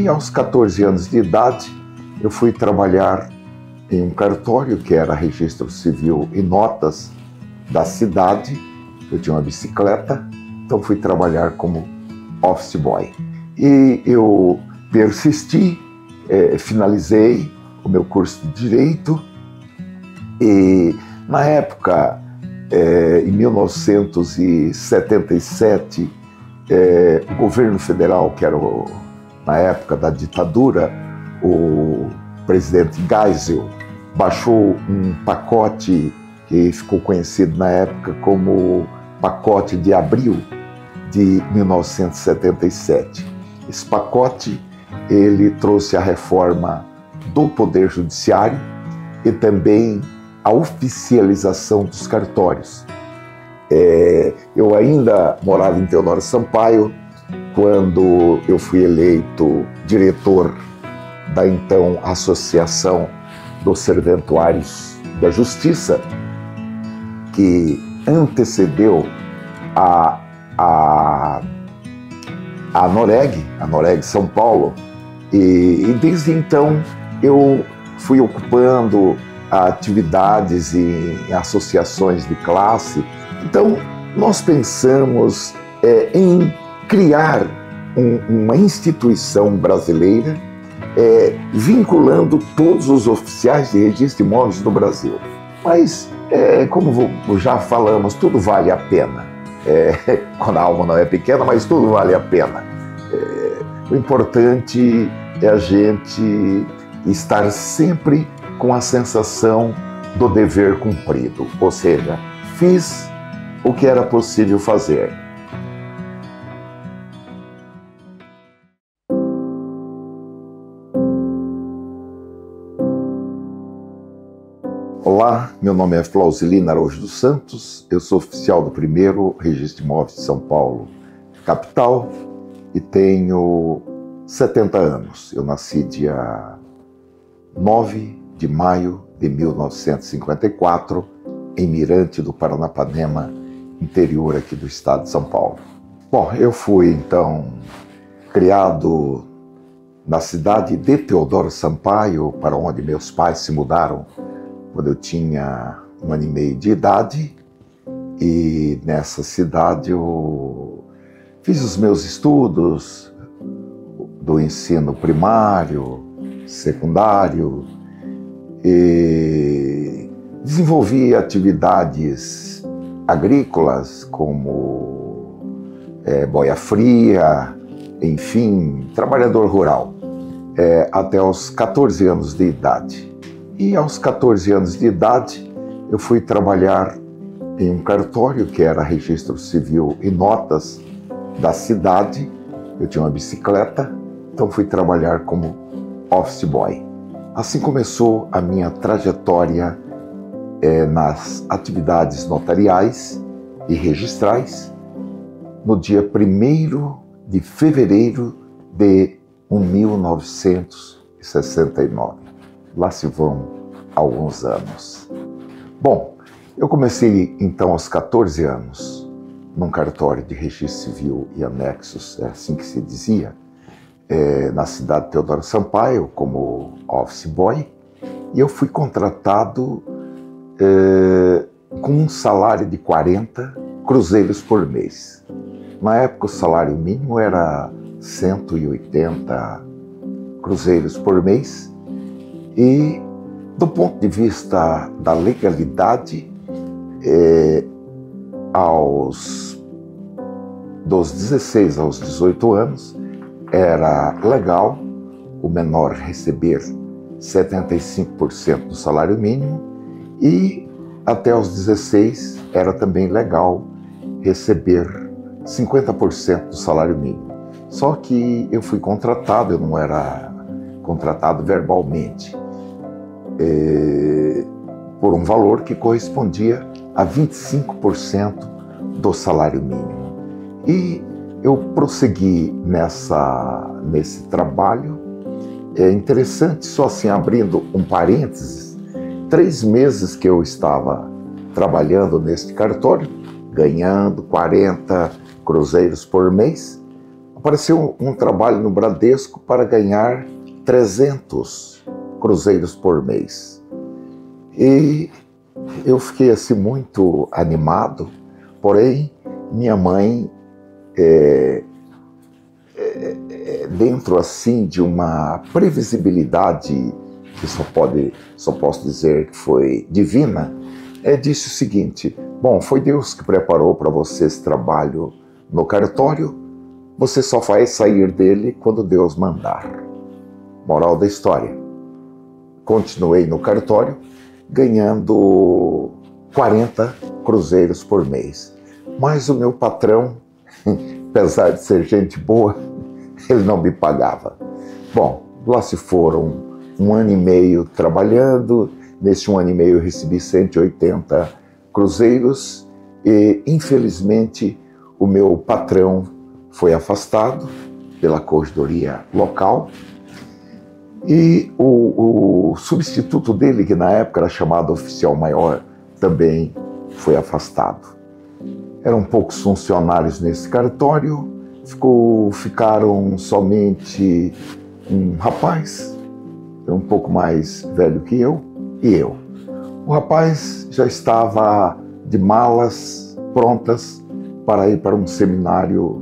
E aos 14 anos de idade, eu fui trabalhar em um cartório que era registro civil e notas da cidade. Eu tinha uma bicicleta, então fui trabalhar como office boy. E eu persisti, finalizei o meu curso de Direito e na época, em 1977, o governo federal, que era na época da ditadura, o presidente Geisel baixou um pacote que ficou conhecido na época como Pacote de Abril de 1977. Esse pacote ele trouxe a reforma do Poder Judiciário e também a oficialização dos cartórios. Eu ainda morava em Teodoro Sampaio quando eu fui eleito diretor da então Associação dos Serventuários da Justiça, que antecedeu a Noreg São Paulo, e desde então eu fui ocupando atividades em associações de classe. Então nós pensamos em criar uma instituição brasileira vinculando todos os oficiais de registro de imóveis do Brasil. Mas, como já falamos, tudo vale a pena. Quando a alma não é pequena, mas tudo vale a pena. O importante é a gente estar sempre com a sensação do dever cumprido, ou seja, fiz o que era possível fazer. Olá, meu nome é Flausilino Araújo dos Santos, eu sou oficial do 1º Registro de Imóveis de São Paulo, capital, e tenho 70 anos. Eu nasci dia 9 de maio de 1954, em Mirante do Paranapanema, interior aqui do estado de São Paulo. Bom, eu fui então criado na cidade de Teodoro Sampaio, para onde meus pais se mudaram quando eu tinha 1 ano e meio de idade, e nessa cidade eu fiz os meus estudos do ensino primário, secundário, e desenvolvi atividades agrícolas como boia fria, enfim, trabalhador rural, até aos 14 anos de idade. E aos 14 anos de idade eu fui trabalhar em um cartório que era registro civil e notas da cidade. Eu tinha uma bicicleta, então fui trabalhar como office boy. Assim começou a minha trajetória nas atividades notariais e registrais no dia 1º de fevereiro de 1969. Lá se vão alguns anos. Bom, eu comecei então aos 14 anos num cartório de registro civil e anexos, é assim que se dizia, na cidade de Teodoro Sampaio, como office boy, e eu fui contratado com um salário de 40 cruzeiros por mês. Na época o salário mínimo era 180 cruzeiros por mês, e do ponto de vista da legalidade, dos 16 aos 18 anos, era legal o menor receber 75% do salário mínimo, e até os 16 era também legal receber 50% do salário mínimo. Só que eu fui contratado, eu não era contratado verbalmente, por um valor que correspondia a 25% do salário mínimo. E eu prossegui nesse trabalho. É interessante, só assim abrindo um parênteses, 3 meses que eu estava trabalhando neste cartório, ganhando 40 cruzeiros por mês, a apareceu um trabalho no Bradesco para ganhar 300 cruzeiros por mês. E eu fiquei assim muito animado, porém minha mãe, dentro assim de uma previsibilidade que só posso dizer que foi divina, disse o seguinte: bom, foi Deus que preparou para você esse trabalho no cartório, você só vai sair dele quando Deus mandar. Moral da história: continuei no cartório ganhando 40 cruzeiros por mês, mas o meu patrão, apesar de ser gente boa, ele não me pagava. Bom, lá se foram 1 ano e meio trabalhando. Nesse 1 ano e meio eu recebi 180 cruzeiros e, infelizmente, o meu patrão foi afastado pela corregedoria local e o substituto dele, que na época era chamado oficial maior, também foi afastado. Eram poucos funcionários nesse cartório, ficaram somente um rapaz, um pouco mais velho que eu, e eu. O rapaz já estava de malas prontas para ir para um seminário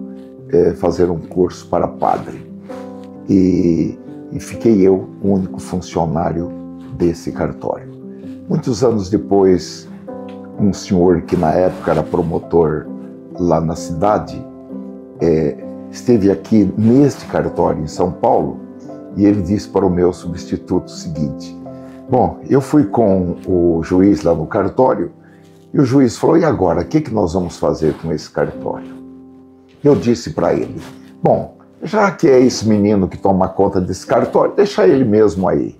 fazer um curso para padre. E fiquei eu, o único funcionário desse cartório. Muitos anos depois, um senhor que na época era promotor lá na cidade, esteve aqui neste cartório em São Paulo, e ele disse para o meu substituto o seguinte: bom, eu fui com o juiz lá no cartório, e o juiz falou: e agora, o que nós vamos fazer com esse cartório? Eu disse para ele: bom, já que é esse menino que toma conta desse cartório, deixa ele mesmo aí.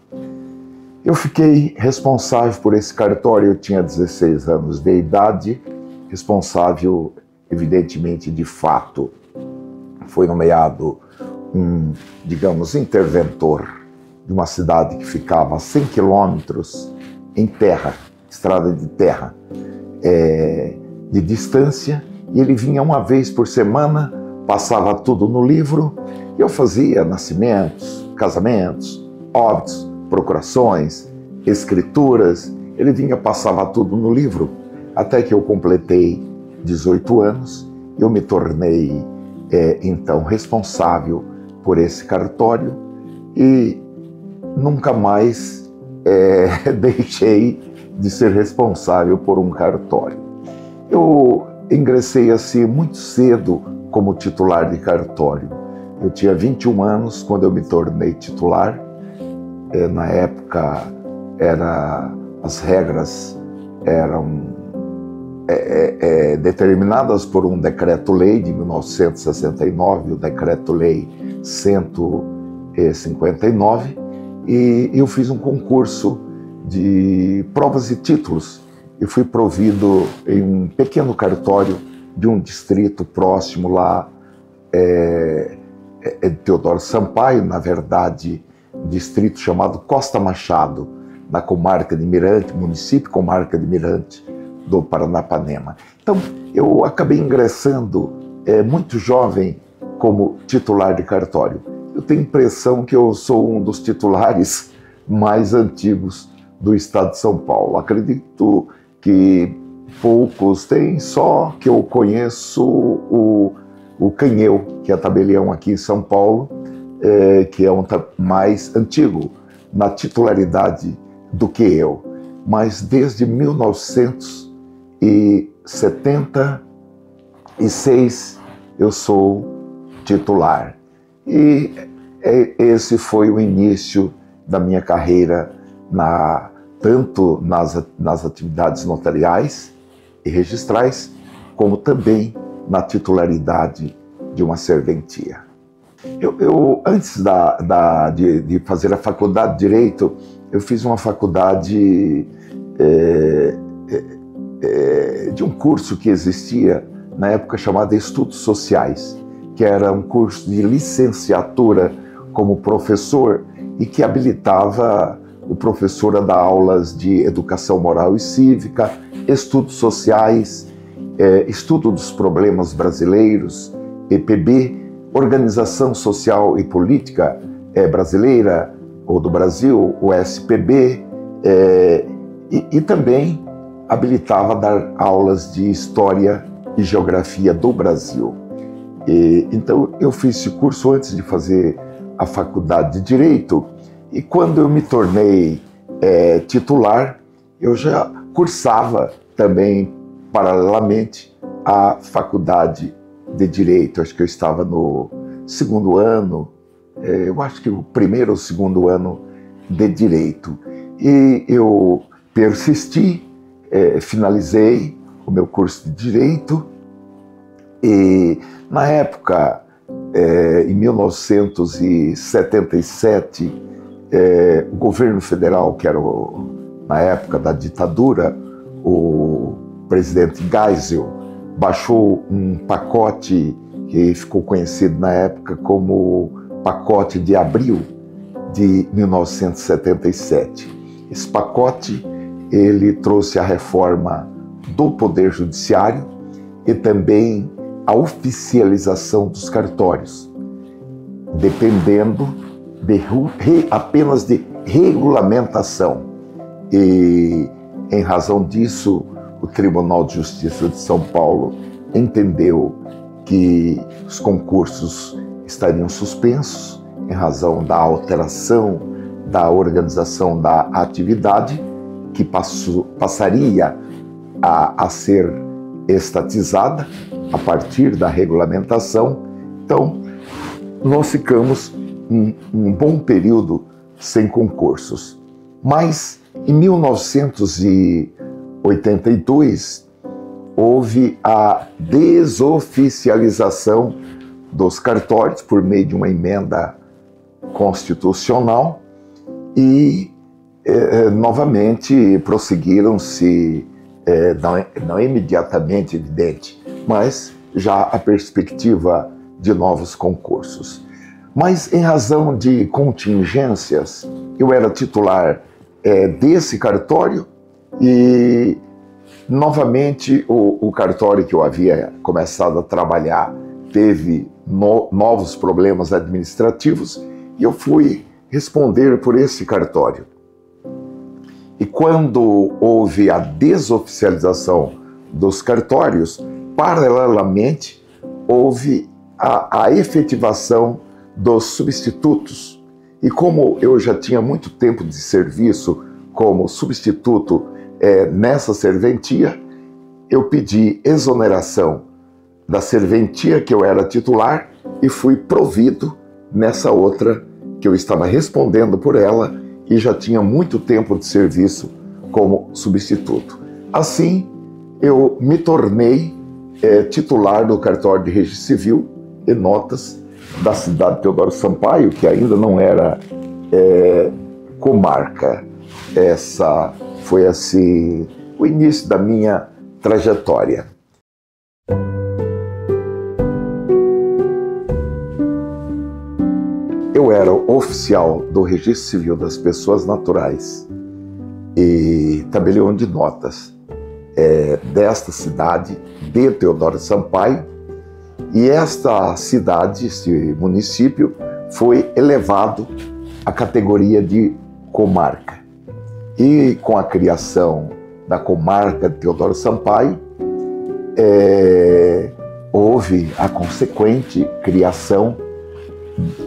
Eu fiquei responsável por esse cartório, eu tinha 16 anos de idade, responsável, evidentemente, de fato. Foi nomeado digamos, interventor de uma cidade que ficava a 100 quilômetros em terra, estrada de terra, de distância, e ele vinha uma vez por semana, passava tudo no livro, e eu fazia nascimentos, casamentos, óbitos, procurações, escrituras. Ele vinha, passava tudo no livro, até que eu completei 18 anos, eu me tornei então responsável por esse cartório e nunca mais deixei de ser responsável por um cartório. Eu ingressei assim muito cedo como titular de cartório. Eu tinha 21 anos quando eu me tornei titular. Na época as regras eram determinadas por um decreto-lei de 1969, o decreto-lei 159, e eu fiz um concurso de provas e títulos e fui provido em um pequeno cartório de um distrito próximo lá, de Teodoro Sampaio, na verdade, distrito chamado Costa Machado, na comarca de Mirante, município comarca de Mirante, do Paranapanema. Então, eu acabei ingressando muito jovem como titular de cartório. Eu tenho a impressão que eu sou um dos titulares mais antigos do estado de São Paulo. Acredito que poucos têm, só que eu conheço o Canheu, que é tabelião aqui em São Paulo, que é um mais antigo na titularidade do que eu. Mas desde 1976 eu sou titular. E esse foi o início da minha carreira, tanto nas atividades notariais e registrais, como também na titularidade de uma serventia. Eu antes de fazer a faculdade de Direito, eu fiz uma faculdade de um curso que existia na época chamado Estudos Sociais, que era um curso de licenciatura como professor e que habilitava o professor a dar aulas de educação moral e cívica, estudos sociais, estudo dos problemas brasileiros, EPB, Organização Social e Política Brasileira, ou do Brasil, o SPB, e também habilitava a dar aulas de História e Geografia do Brasil. Então eu fiz esse curso antes de fazer a faculdade de Direito, e quando eu me tornei titular, eu já cursava também paralelamente a faculdade de Direito. Acho que eu estava no segundo ano, eu acho que o primeiro ou segundo ano de Direito. E eu persisti, finalizei o meu curso de Direito, e na época, em 1977, o governo federal, que era na época da ditadura, o presidente Geisel, baixou um pacote que ficou conhecido na época como Pacote de Abril de 1977. Esse pacote, ele trouxe a reforma do Poder Judiciário e também a oficialização dos cartórios, dependendo apenas de regulamentação. E, em razão disso, o Tribunal de Justiça de São Paulo entendeu que os concursos estariam suspensos em razão da alteração da organização da atividade, que passaria a ser estatizada a partir da regulamentação. Então, nós ficamos um bom período sem concursos. Mas, em 1982, houve a desoficialização dos cartórios por meio de uma emenda constitucional e, novamente, prosseguiram-se, não imediatamente evidente, mas já a perspectiva de novos concursos. Mas, em razão de contingências, eu era titular desse cartório e, novamente, o cartório que eu havia começado a trabalhar teve novos problemas administrativos e eu fui responder por esse cartório. E quando houve a desoficialização dos cartórios, paralelamente houve a efetivação dos substitutos. E como eu já tinha muito tempo de serviço como substituto nessa serventia, eu pedi exoneração da serventia que eu era titular e fui provido nessa outra que eu estava respondendo por ela e já tinha muito tempo de serviço como substituto. Assim, eu me tornei titular do cartório de registro civil e notas da cidade de Teodoro Sampaio, que ainda não era comarca. Essa foi assim o início da minha trajetória. Eu era oficial do Registro Civil das Pessoas Naturais e tabelião de notas desta cidade, de Teodoro Sampaio, e esta cidade, este município, foi elevado à categoria de comarca. E com a criação da comarca de Teodoro Sampaio, houve a consequente criação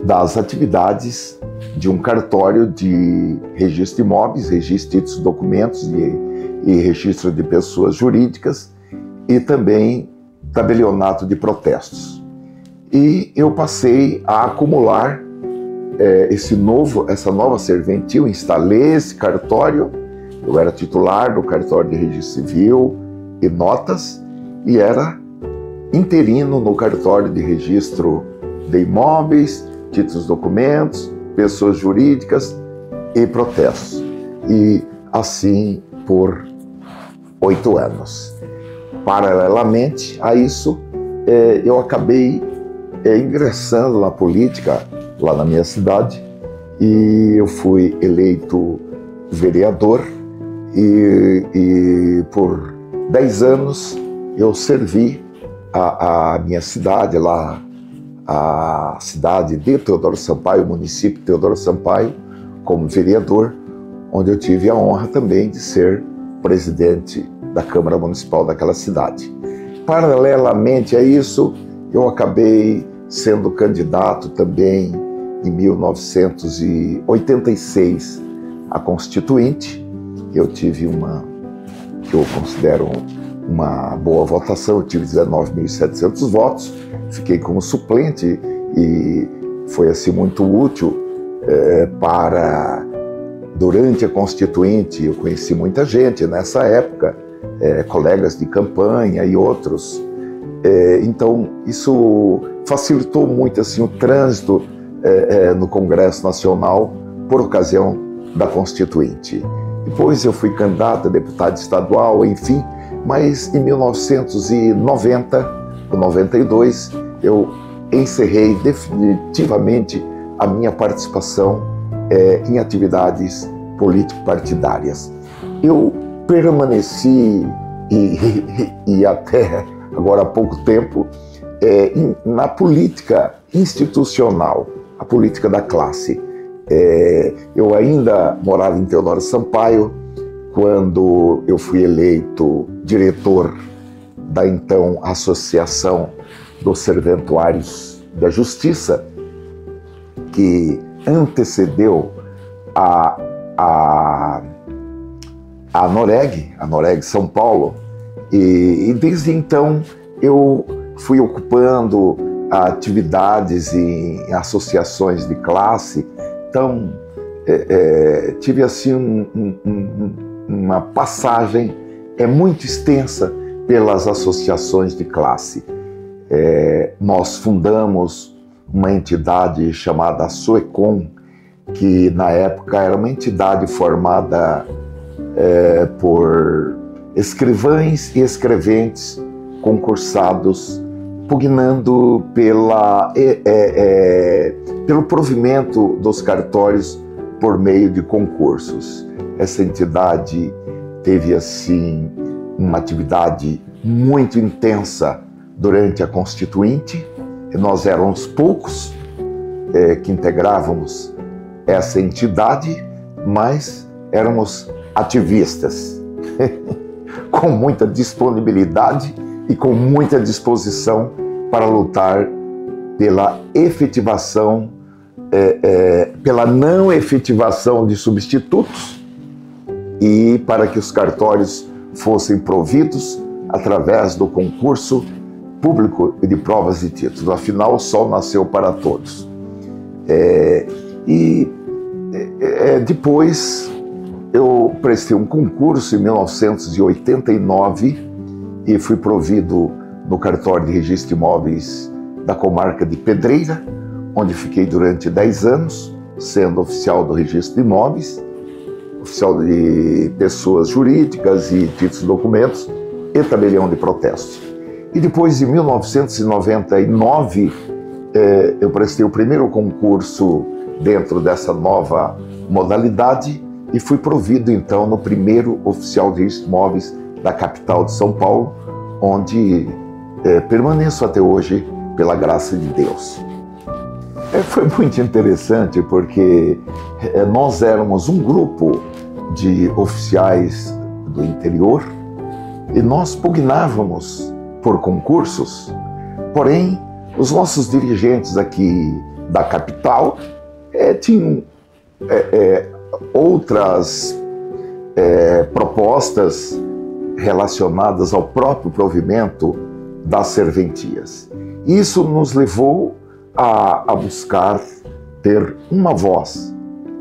das atividades de um cartório de registro de imóveis, registro de títulos, documentos e registro de pessoas jurídicas e também tabelionato de protestos. E eu passei a acumular essa nova serventia, eu instalei esse cartório, eu era titular do cartório de registro civil e notas e era interino no cartório de registro de imóveis, títulos, documentos, pessoas jurídicas e protestos. E assim por 8 anos. Paralelamente a isso, eu acabei ingressando na política lá na minha cidade e eu fui eleito vereador e por 10 anos eu servi a minha cidade lá, a cidade de Teodoro Sampaio, o município de Teodoro Sampaio, como vereador, onde eu tive a honra também de ser presidente da Câmara Municipal daquela cidade. Paralelamente a isso, eu acabei sendo candidato também em 1986 a Constituinte. Eu tive que eu considero uma boa votação, eu tive 19.700 votos, fiquei como suplente e foi assim muito útil para... Durante a Constituinte, eu conheci muita gente nessa época, colegas de campanha e outros. Então, isso facilitou muito assim, o trânsito no Congresso Nacional por ocasião da Constituinte. Depois eu fui candidato a deputado estadual, enfim, mas em 1990, ou 92, eu encerrei definitivamente a minha participação em atividades político-partidárias. Eu permaneci, e até agora há pouco tempo, na política institucional, a política da classe. Eu ainda morava em Teodoro Sampaio quando eu fui eleito diretor da então Associação dos Serventuários da Justiça, que antecedeu a Noreg São Paulo, e desde então eu fui ocupando atividades em associações de classe. Então tive assim uma passagem muito extensa pelas associações de classe. Nós fundamos uma entidade chamada Soecom, que na época era uma entidade formada por escrivães e escreventes concursados, pugnando pelo provimento dos cartórios por meio de concursos. Essa entidade teve assim uma atividade muito intensa durante a Constituinte. Nós éramos poucos que integrávamos essa entidade, mas éramos ativistas, com muita disponibilidade e com muita disposição para lutar pela efetivação, pela não efetivação de substitutos e para que os cartórios fossem providos através do concurso público de provas de títulos. Afinal, o sol nasceu para todos. Depois eu prestei um concurso em 1989 e fui provido no cartório de registro de imóveis da comarca de Pedreira, onde fiquei durante 10 anos, sendo oficial do registro de imóveis, oficial de pessoas jurídicas e títulos e documentos e tabelião de protesto. E depois, em 1999, eu prestei o primeiro concurso dentro dessa nova modalidade e fui provido, então, no primeiro oficial de registro de imóveis da capital de São Paulo, onde permaneço até hoje, pela graça de Deus. Foi muito interessante porque nós éramos um grupo de oficiais do interior e nós pugnávamos por concursos, porém os nossos dirigentes aqui da capital tinham outras propostas relacionadas ao próprio provimento das serventias. Isso nos levou a buscar ter uma voz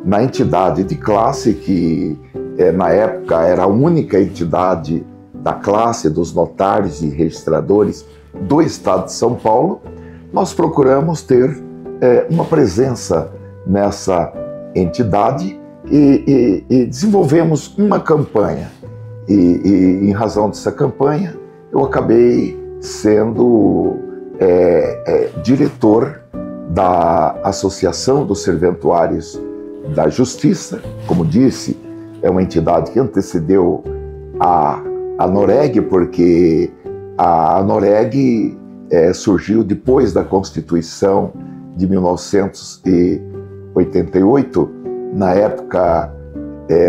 na entidade de classe, que na época era a única entidade da classe dos notários e registradores do estado de São Paulo. Nós procuramos ter uma presença nessa entidade e desenvolvemos uma campanha. E em razão dessa campanha, eu acabei sendo diretor da Associação dos Serventuários da Justiça. Como disse, é uma entidade que antecedeu a Noreg, porque a Noreg surgiu depois da Constituição de 1988. Na época,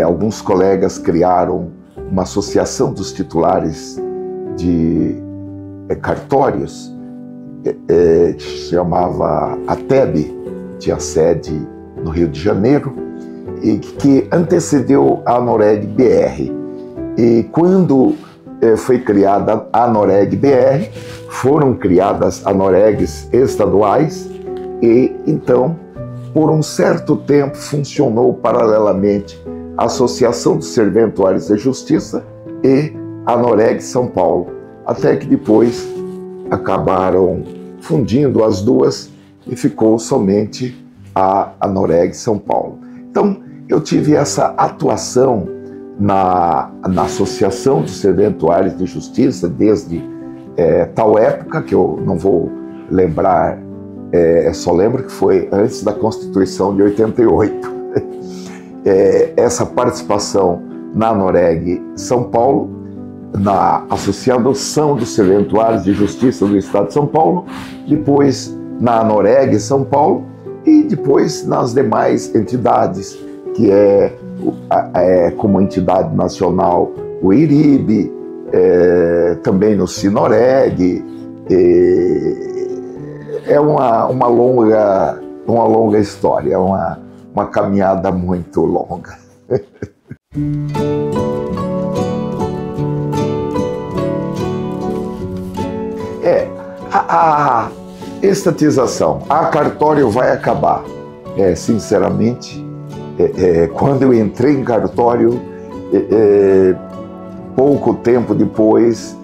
alguns colegas criaram uma associação dos titulares de cartórios, que se chamava ATEB, tinha sede no Rio de Janeiro, e que antecedeu a ANOREG-BR. E quando foi criada a ANOREG-BR, foram criadas ANOREGs estaduais e, então, por um certo tempo, funcionou paralelamente a Associação dos Serventuários da Justiça e a ANOREG São Paulo, até que depois acabaram fundindo as duas e ficou somente a ANOREG São Paulo. Então, eu tive essa atuação na Associação dos Serventuários de Justiça desde tal época, que eu não vou lembrar, só lembro que foi antes da Constituição de 88. Essa participação na ANOREG São Paulo, na Associação dos Serventuários de Justiça do Estado de São Paulo, depois na ANOREG São Paulo e depois nas demais entidades, que como entidade nacional o IRIB, também no SINOREG. É uma longa história, uma caminhada muito longa. A estatização, a cartório vai acabar. Sinceramente, quando eu entrei em cartório, pouco tempo depois,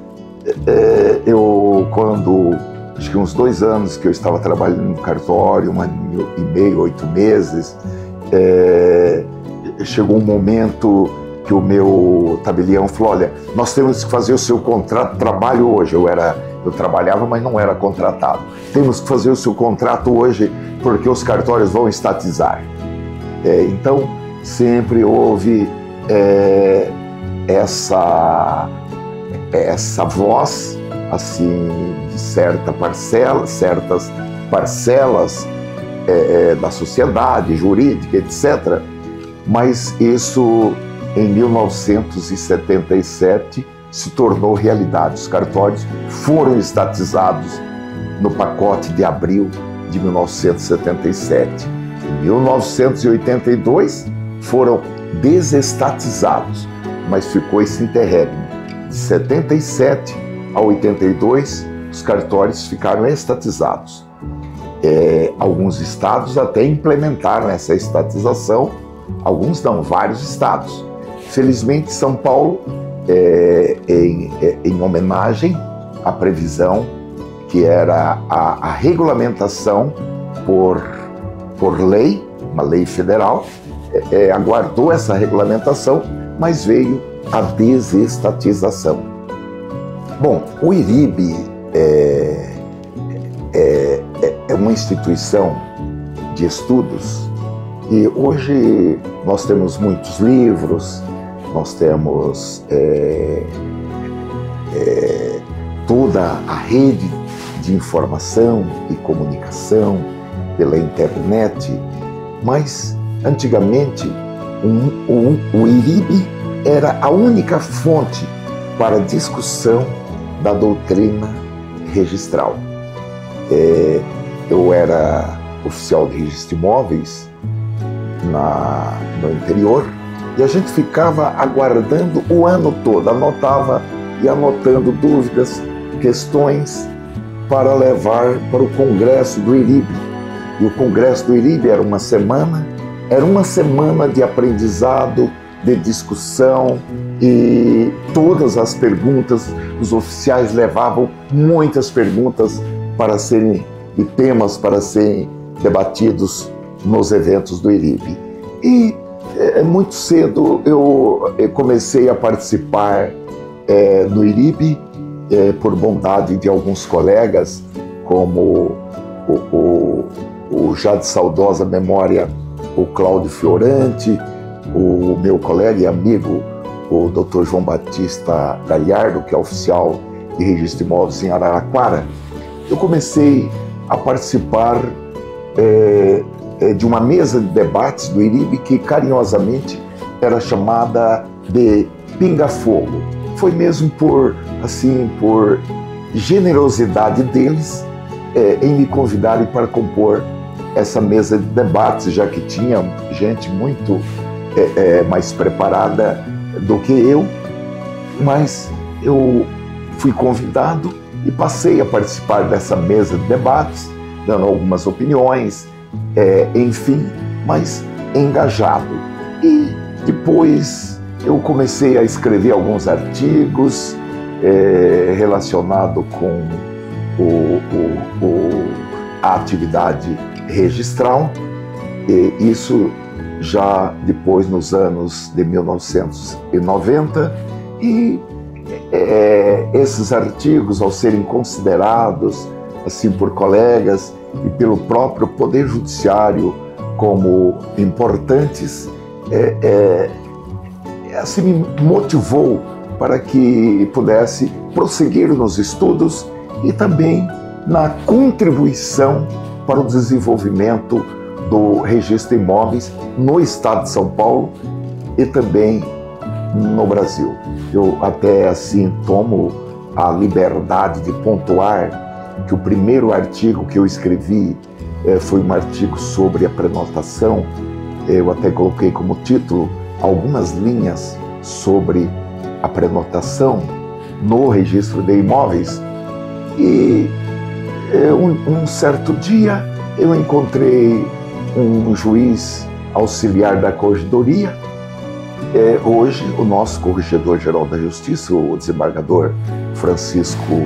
acho que uns 2 anos que eu estava trabalhando no cartório, 1 ano e meio, 8 meses, chegou um momento que o meu tabelião falou: olha, nós temos que fazer o seu contrato de trabalho hoje. Eu trabalhava, mas não era contratado. Temos que fazer o seu contrato hoje porque os cartórios vão estatizar. Então, sempre houve essa voz, assim, de certas parcelas da sociedade jurídica, etc. Mas isso, em 1977, se tornou realidade. Os cartórios foram estatizados no pacote de abril de 1977. Em 1982 foram desestatizados, mas ficou esse interregno. De 77 a 82, os cartórios ficaram estatizados. Alguns estados até implementaram essa estatização, alguns não, vários estados. Felizmente, São Paulo, em homenagem à previsão que era a regulamentação por lei, uma lei federal, aguardou essa regulamentação, mas veio a desestatização. Bom, o IRIB é uma instituição de estudos e hoje nós temos muitos livros, nós temos toda a rede de informação e comunicação pela internet, mas antigamente o IRIB era a única fonte para discussão da doutrina registral. Eu era oficial de registro de imóveis no interior e a gente ficava aguardando o ano todo, anotava e anotando dúvidas, questões para levar para o Congresso do IRIB. E o Congresso do IRIB era uma semana de aprendizado, de discussão, e todas as perguntas, os oficiais levavam muitas perguntas e temas para serem debatidos nos eventos do IRIB. E muito cedo eu comecei a participar no IRIB, por bondade de alguns colegas, como o já de saudosa memória, o Cláudio Fiorante, o meu colega e amigo, o Dr. João Batista Galhardo, que é oficial de registro de imóveis em Araraquara, eu comecei a participar de uma mesa de debates do IRIB que carinhosamente era chamada de Pinga Fogo. Foi mesmo por generosidade deles em me convidarem para compor essa mesa de debates, já que tinha gente muito mais preparada do que eu, mas eu fui convidado e passei a participar dessa mesa de debates, dando algumas opiniões, enfim, mas engajado. E depois eu comecei a escrever alguns artigos relacionados com a atividade registral, e isso já depois nos anos de 1990, e esses artigos, ao serem considerados assim por colegas e pelo próprio Poder Judiciário como importantes, assim me motivou para que pudesse prosseguir nos estudos e também na contribuição para o desenvolvimento do registro de imóveis no estado de São Paulo e também no Brasil. Eu até assim tomo a liberdade de pontuar que o primeiro artigo que eu escrevi foi um artigo sobre a prenotação. Eu até coloquei como título algumas linhas sobre a prenotação no registro de imóveis. E um certo dia eu encontrei um juiz auxiliar da corregedoria, hoje o nosso corregedor-geral da Justiça, o desembargador Francisco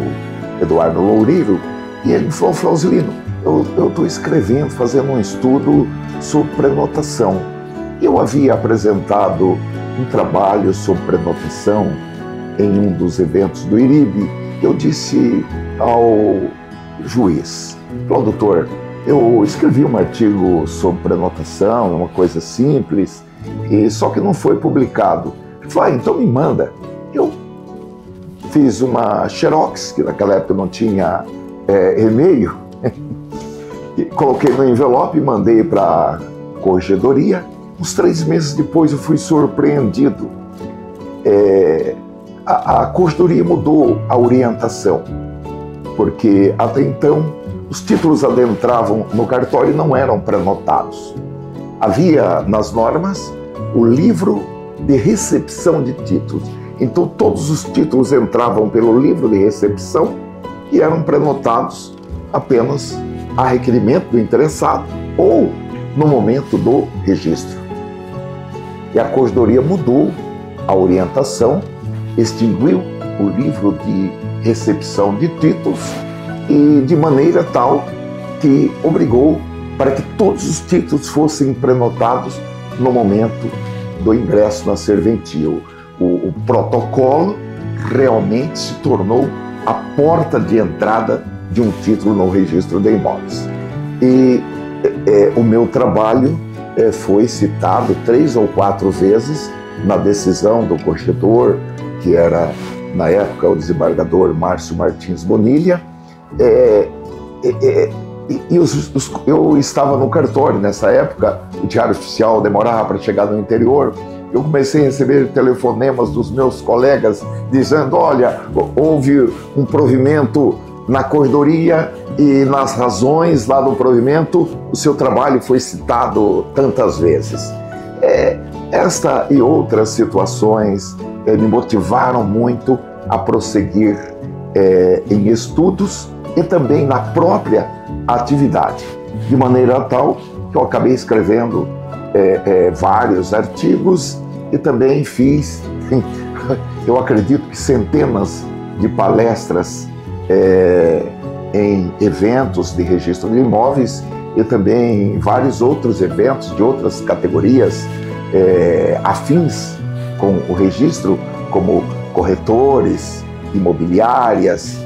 Eduardo Loureiro, e ele falou: Flausilino, eu estou escrevendo, fazendo um estudo sobre prenotação. Eu havia apresentado um trabalho sobre prenotação em um dos eventos do IRIB. Eu disse ao juiz: doutor, eu escrevi um artigo sobre prenotação, uma coisa simples, só que não foi publicado. Ele falou: então me manda. Eu fiz uma xerox, que naquela época não tinha e-mail, e coloquei no envelope e mandei para a corregedoria. Uns 3 meses depois eu fui surpreendido. A corregedoria mudou a orientação, porque até então os títulos adentravam no cartório e não eram prenotados. Havia nas normas o livro de recepção de títulos. Então todos os títulos entravam pelo livro de recepção e eram prenotados apenas a requerimento do interessado ou no momento do registro. E a corregedoria mudou a orientação, extinguiu o livro de recepção de títulos e de maneira tal que obrigou para que todos os títulos fossem prenotados no momento do ingresso na serventia. O protocolo realmente se tornou a porta de entrada de um título no registro de imóveis. E o meu trabalho foi citado 3 ou 4 vezes na decisão do corregedor, que era, na época, o desembargador Márcio Martins Bonilha. Eu estava no cartório nessa época, o Diário Oficial demorava para chegar no interior. Eu comecei a receber telefonemas dos meus colegas dizendo: olha, houve um provimento na corregedoria e nas razões lá do provimento o seu trabalho foi citado tantas vezes. Esta e outras situações me motivaram muito a prosseguir em estudos e também na própria atividade, de maneira tal que eu acabei escrevendo vários artigos e também fiz, eu acredito que centenas de palestras em eventos de registro de imóveis e também vários outros eventos de outras categorias afins com o registro, como corretores, imobiliárias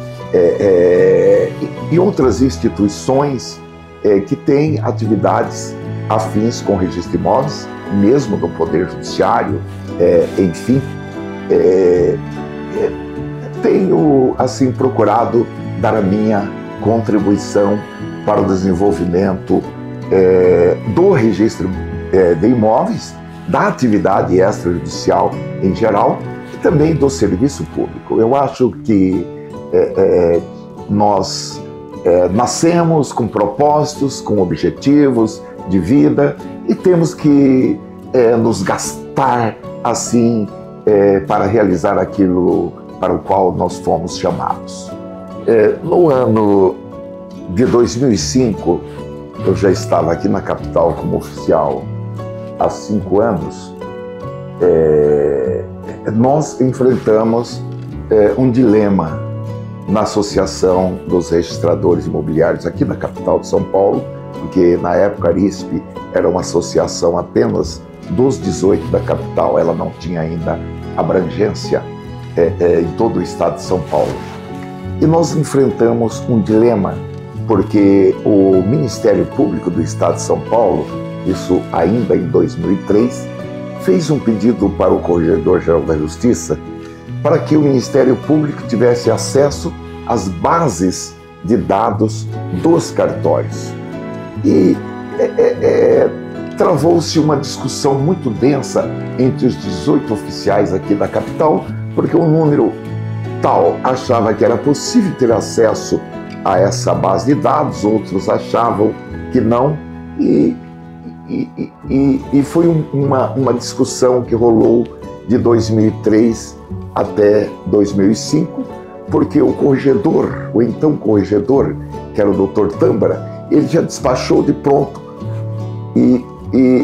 e outras instituições que têm atividades afins com o registro de imóveis, mesmo do Poder Judiciário, enfim. Tenho assim procurado dar a minha contribuição para o desenvolvimento do registro de imóveis, da atividade extrajudicial em geral e também do serviço público. Eu acho que nós nascemos com propósitos, com objetivos de vida e temos que nos gastar assim para realizar aquilo para o qual nós fomos chamados. No ano de 2005, eu já estava aqui na capital como oficial há 5 anos, nós enfrentamos um dilema na Associação dos Registradores Imobiliários aqui na capital de São Paulo, porque na época a ARISP era uma associação apenas dos 18 da capital, ela não tinha ainda abrangência em todo o estado de São Paulo. E nós enfrentamos um dilema, porque o Ministério Público do Estado de São Paulo, isso ainda em 2003, fez um pedido para o Corregedor-Geral da Justiça para que o Ministério Público tivesse acesso às bases de dados dos cartórios. E travou-se uma discussão muito densa entre os 18 oficiais aqui da capital, porque um número tal achava que era possível ter acesso a essa base de dados, outros achavam que não, e foi uma discussão que rolou de 2003 até 2005, porque o corregedor, o então corregedor, que era o Dr. Tâmbara, ele já despachou de pronto e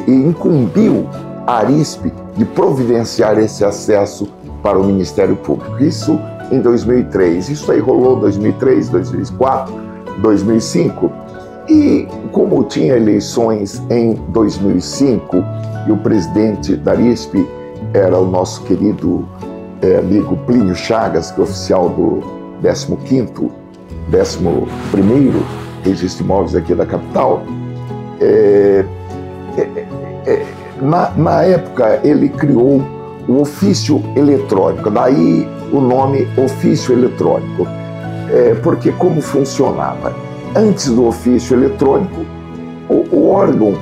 incumbiu a ARISP de providenciar esse acesso para o Ministério Público. Isso em 2003. Isso aí rolou em 2003, 2004, 2005. E como tinha eleições em 2005 e o presidente da ARISP era o nosso querido amigo Plínio Chagas, que é oficial do 11º Registro de Imóveis aqui da capital, na época ele criou o ofício eletrônico, daí o nome ofício eletrônico, porque como funcionava? Antes do ofício eletrônico, o órgão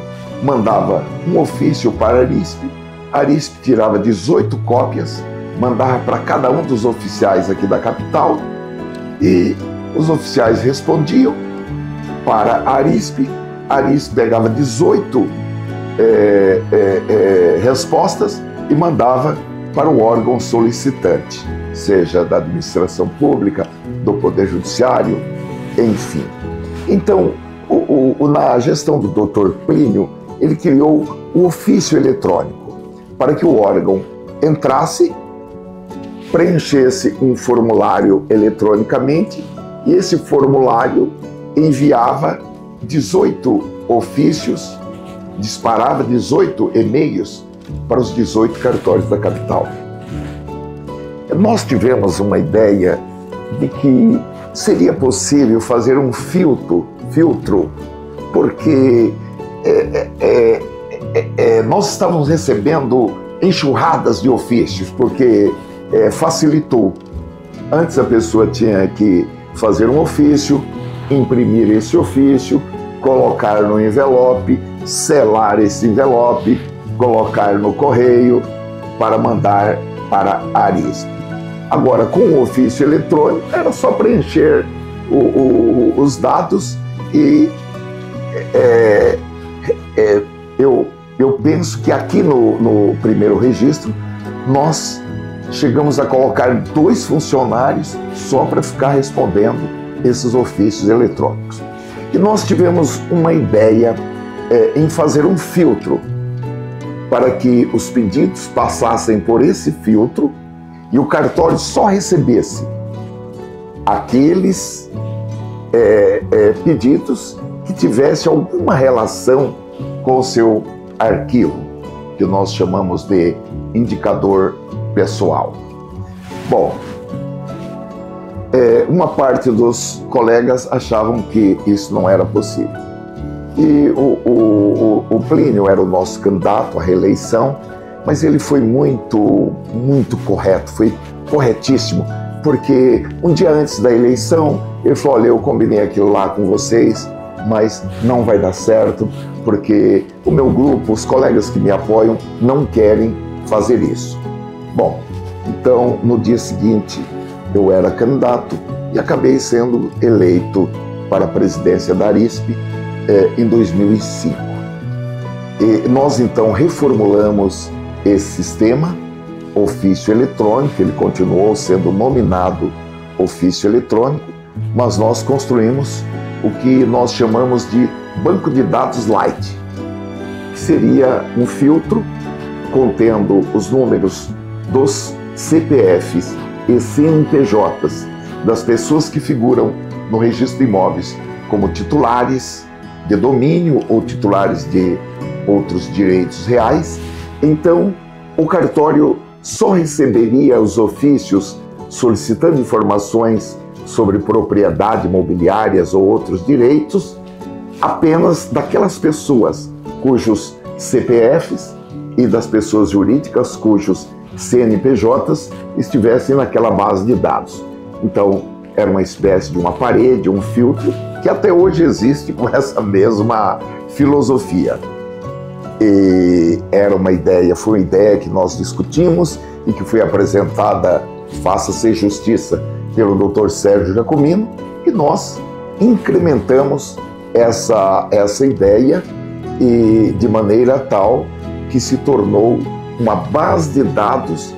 mandava um ofício para a ARISP tirava 18 cópias, mandava para cada um dos oficiais aqui da capital e os oficiais respondiam para a ARISP pegava 18 respostas e mandava para o órgão solicitante, seja da administração pública, do Poder Judiciário, enfim. Então, na gestão do Dr. Plínio, ele criou o ofício eletrônico para que o órgão entrasse, preenchesse um formulário eletronicamente e esse formulário enviava 18 ofícios, disparava 18 e-mails para os 18 cartórios da capital. Nós tivemos uma ideia de que seria possível fazer um filtro, porque nós estávamos recebendo enxurradas de ofícios, porque facilitou. Antes a pessoa tinha que fazer um ofício, imprimir esse ofício, colocar no envelope, selar esse envelope, colocar no correio para mandar para a ARISP. Agora, com o ofício eletrônico, era só preencher os dados e eu penso que aqui no primeiro registro nós chegamos a colocar 2 funcionários só para ficar respondendo esses ofícios eletrônicos. E nós tivemos uma ideia em fazer um filtro para que os pedidos passassem por esse filtro e o cartório só recebesse aqueles pedidos que tivessem alguma relação com o seu arquivo, que nós chamamos de indicador pessoal. Bom, uma parte dos colegas achavam que isso não era possível. E o Plínio era o nosso candidato à reeleição, mas ele foi muito correto, foi corretíssimo porque um dia antes da eleição, ele falou, olha, eu combinei aquilo lá com vocês, mas não vai dar certo, porque o meu grupo, os colegas que me apoiam, não querem fazer isso. Bom, então, no dia seguinte, eu era candidato e acabei sendo eleito para a presidência da Arisp em 2005. E nós, então, reformulamos esse sistema, ofício eletrônico, ele continuou sendo nominado ofício eletrônico, mas nós construímos o que nós chamamos de banco de dados light, que seria um filtro contendo os números dos CPFs e CNPJs das pessoas que figuram no registro de imóveis como titulares de domínio ou titulares de outros direitos reais. Então, o cartório só receberia os ofícios solicitando informações sobre propriedade imobiliárias ou outros direitos apenas daquelas pessoas cujos CPFs e das pessoas jurídicas cujos CNPJs estivessem naquela base de dados. Então, era uma espécie de uma parede, um filtro, que até hoje existe com essa mesma filosofia. E era uma ideia, foi uma ideia que nós discutimos e que foi apresentada, faça-se justiça, pelo Dr. Sérgio Jacomino, e nós incrementamos essa ideia e de maneira tal que se tornou uma base de dados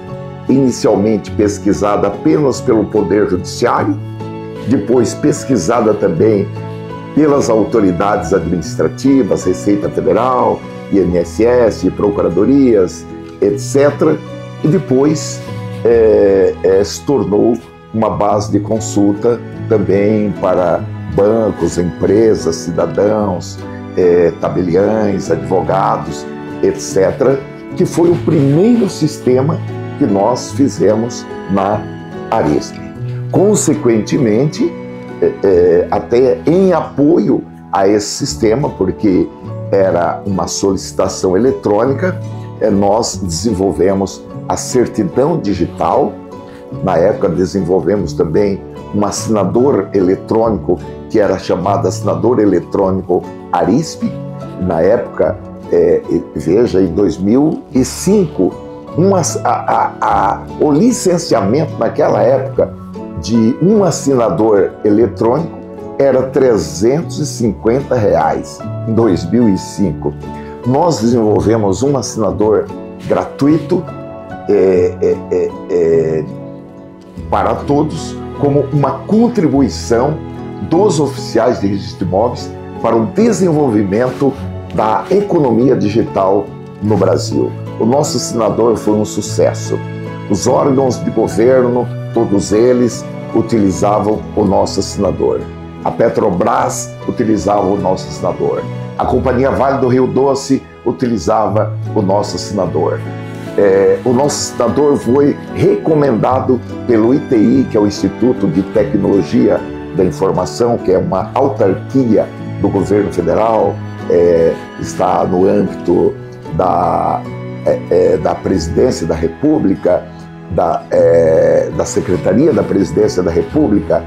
inicialmente pesquisada apenas pelo Poder Judiciário, depois pesquisada também pelas autoridades administrativas, Receita Federal, INSS, Procuradorias, etc. E depois se tornou uma base de consulta também para bancos, empresas, cidadãos, tabeliães, advogados, etc., que foi o primeiro sistema que nós fizemos na Arisp. Consequentemente, até em apoio a esse sistema, porque era uma solicitação eletrônica, nós desenvolvemos a certidão digital. Na época desenvolvemos também um assinador eletrônico que era chamado assinador eletrônico Arisp. Na época, veja, em 2005, o licenciamento naquela época de um assinador eletrônico era R$ 350 em 2005. Nós desenvolvemos um assinador gratuito para todos, como uma contribuição dos oficiais de registro de imóveis para o desenvolvimento da economia digital no Brasil. O nosso assinador foi um sucesso. Os órgãos de governo, todos eles, utilizavam o nosso assinador. A Petrobras utilizava o nosso assinador. A Companhia Vale do Rio Doce utilizava o nosso assinador. O nosso assinador foi recomendado pelo ITI, que é o Instituto de Tecnologia da Informação, que é uma autarquia do governo federal, está no âmbito da Presidência da República, da Secretaria da Presidência da República,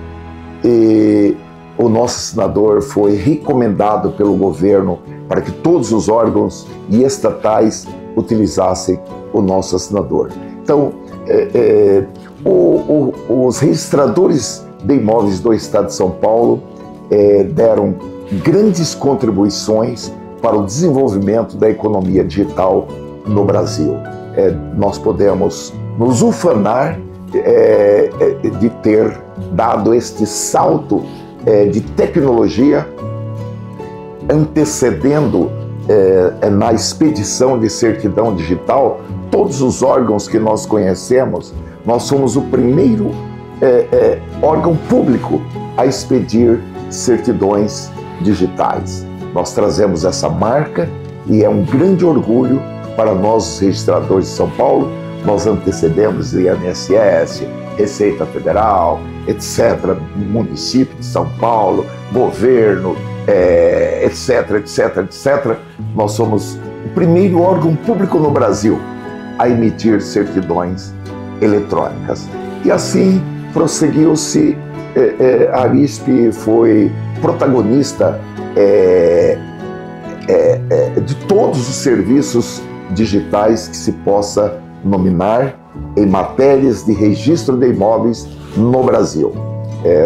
e o nosso assinador foi recomendado pelo governo para que todos os órgãos e estatais utilizassem o nosso assinador. Então, os registradores de imóveis do Estado de São Paulo deram grandes contribuições para o desenvolvimento da economia digital no Brasil. Nós podemos nos ufanar de ter dado este salto de tecnologia, antecedendo na expedição de certidão digital todos os órgãos que nós conhecemos. Nós somos o primeiro órgão público a expedir certidões digitais. Nós trazemos essa marca e é um grande orgulho para nós, os registradores de São Paulo. Nós antecedemos INSS, Receita Federal, etc., município de São Paulo, governo, etc., etc., etc. Nós somos o primeiro órgão público no Brasil a emitir certidões eletrônicas. E assim prosseguiu-se, a Arisp foi protagonista de todos os serviços digitais que se possa nominar em matérias de registro de imóveis no Brasil.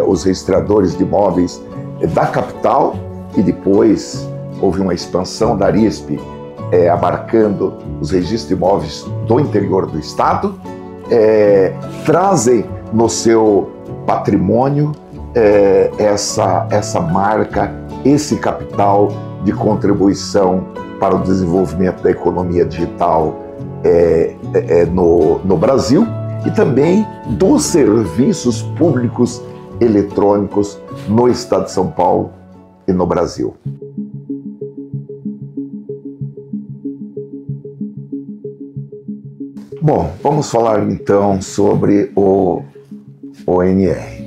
Os registradores de imóveis da capital, e depois houve uma expansão da Arisp, abarcando os registros de imóveis do interior do estado, trazem no seu patrimônio essa marca, esse capital de contribuição para o desenvolvimento da economia digital no Brasil, e também dos serviços públicos eletrônicos no estado de São Paulo e no Brasil. Bom, vamos falar então sobre o ONR.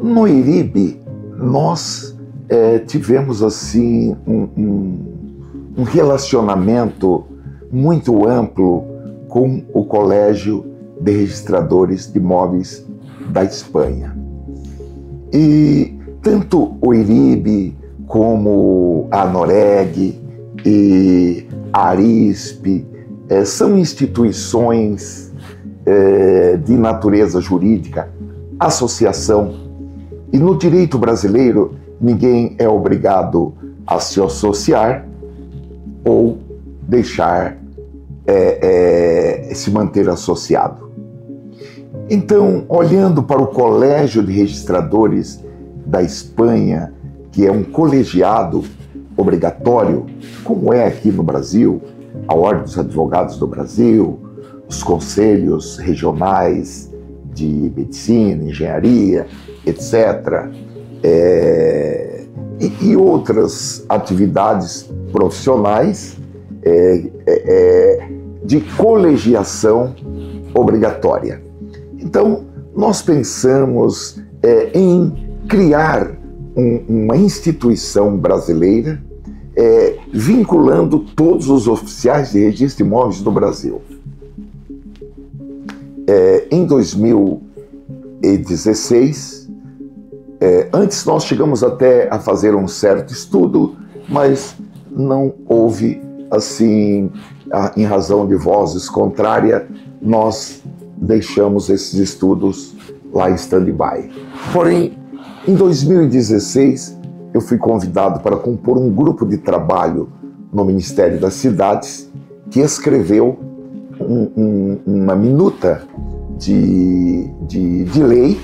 No IRIB, nós tivemos assim um relacionamento muito amplo com o Colégio de Registradores de Imóveis da Espanha. E tanto o IRIB como a ANOREG e a Arisp são instituições de natureza jurídica, associação, e no direito brasileiro ninguém é obrigado a se associar ou deixar se manter associado. Então, olhando para o Colégio de Registradores da Espanha, que é um colegiado obrigatório, como é aqui no Brasil, a Ordem dos Advogados do Brasil, os conselhos regionais de medicina, engenharia, etc., e outras atividades profissionais de colegiação obrigatória. Então, nós pensamos em criar uma instituição brasileira vinculando todos os oficiais de registro de imóveis do Brasil. Em 2016, antes nós chegamos até a fazer um certo estudo, mas não houve, assim, em razão de vozes contrárias, nós deixamos esses estudos lá em stand-by. Porém, em 2016, eu fui convidado para compor um grupo de trabalho no Ministério das Cidades que escreveu uma minuta de lei